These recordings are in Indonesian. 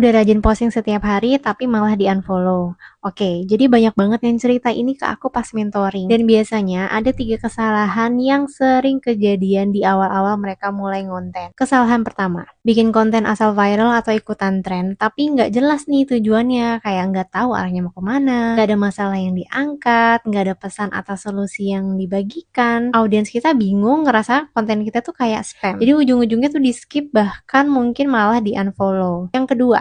Udah rajin posting setiap hari tapi malah di-unfollow. Oke, jadi banyak banget yang cerita ini ke aku pas mentoring. Dan biasanya ada 3 kesalahan yang sering kejadian di awal-awal mereka mulai ngonten. Kesalahan pertama, bikin konten asal viral atau ikutan tren, tapi nggak jelas nih tujuannya, kayak nggak tahu arahnya mau kemana, nggak ada masalah yang diangkat, nggak ada pesan atau solusi yang dibagikan. Audiens kita bingung, ngerasa konten kita tuh kayak spam. Jadi ujung-ujungnya tuh di-skip, bahkan mungkin malah di-unfollow. Yang kedua,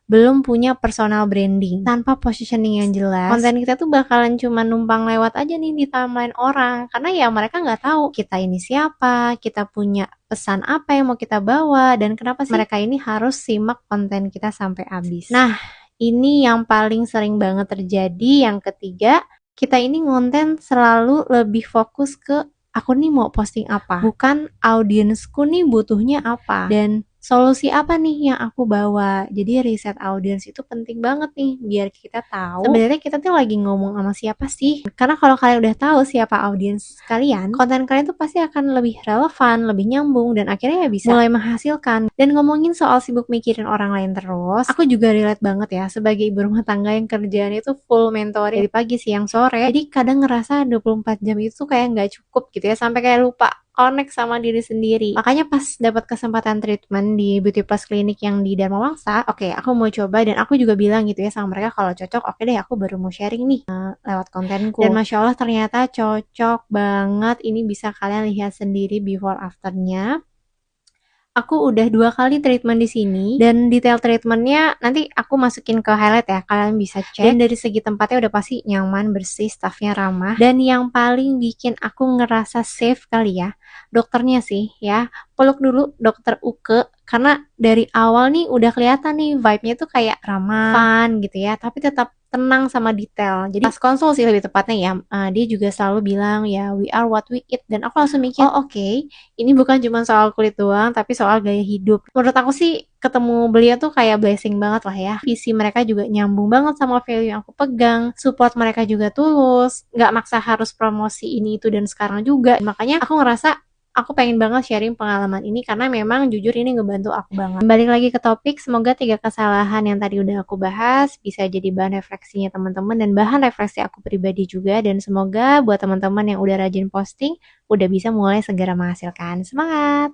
belum punya personal branding. Tanpa positioning yang jelas, konten kita tuh bakalan cuma numpang lewat aja nih di timeline orang, karena ya mereka nggak tahu kita ini siapa, kita punya pesan apa yang mau kita bawa, dan kenapa sih mereka ini harus simak konten kita sampai habis. Nah, ini yang paling sering banget terjadi. Yang ketiga, kita ini ngonten selalu lebih fokus ke aku nih mau posting apa, bukan audiensku nih butuhnya apa, dan solusi apa nih yang aku bawa. Jadi riset audiens itu penting banget nih, biar kita tahu sebenarnya kita tuh lagi ngomong sama siapa sih. Karena kalau kalian udah tahu siapa audiens kalian, konten kalian tuh pasti akan lebih relevan, lebih nyambung, dan akhirnya ya bisa mulai menghasilkan. Dan ngomongin soal sibuk mikirin orang lain terus, aku juga relate banget ya sebagai ibu rumah tangga yang kerjaannya itu full mentoring dari pagi, siang, sore. Jadi kadang ngerasa 24 jam itu kayak nggak cukup gitu ya, sampai kayak lupa connect sama diri sendiri. Makanya pas dapat kesempatan treatment di Beauty Plus Clinic yang di Dharma Wangsa, oke, aku mau coba, dan aku juga bilang gitu ya sama mereka kalau cocok, oke deh aku baru mau sharing nih lewat kontenku. Dan Masya Allah ternyata cocok banget. Ini bisa kalian lihat sendiri before afternya. Aku udah 2 kali treatment di sini, dan detail treatmentnya nanti aku masukin ke highlight ya, kalian bisa cek. Dan dari segi tempatnya udah pasti nyaman, bersih, staffnya ramah, dan yang paling bikin aku ngerasa safe kali ya, dokternya sih ya. Peluk dulu dokter Uke, karena dari awal nih udah kelihatan nih vibe-nya tuh kayak ramah, fun gitu ya, tapi tetap tenang sama detail. Jadi pas konsul sih lebih tepatnya ya, dia juga selalu bilang ya we are what we eat, dan aku langsung mikir, oh oke, ini bukan cuma soal kulit doang, tapi soal gaya hidup. Menurut aku sih ketemu beliau tuh kayak blessing banget lah ya. Visi mereka juga nyambung banget sama value yang aku pegang. Support mereka juga tulus, nggak maksa harus promosi ini itu dan sekarang juga. Makanya aku ngerasa aku pengen banget sharing pengalaman ini, karena memang jujur ini ngebantu aku banget. Balik lagi ke topik, semoga 3 kesalahan yang tadi udah aku bahas bisa jadi bahan refleksinya teman-teman dan bahan refleksi aku pribadi juga, dan semoga buat teman-teman yang udah rajin posting udah bisa mulai segera menghasilkan. Semangat!